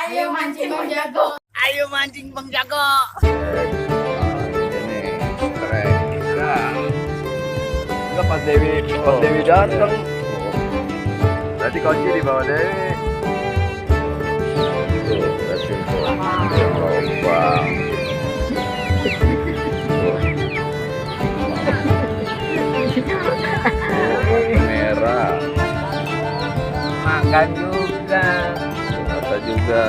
Ayo mancing Bang Jago. Ayo mancing Bang Jago. Ini keren. Enggak pas Dewi datang. Berarti kunci di bawah Dewi. Tuh, berarti tuh. Lobang. Merah. Makan juga. Mata juga.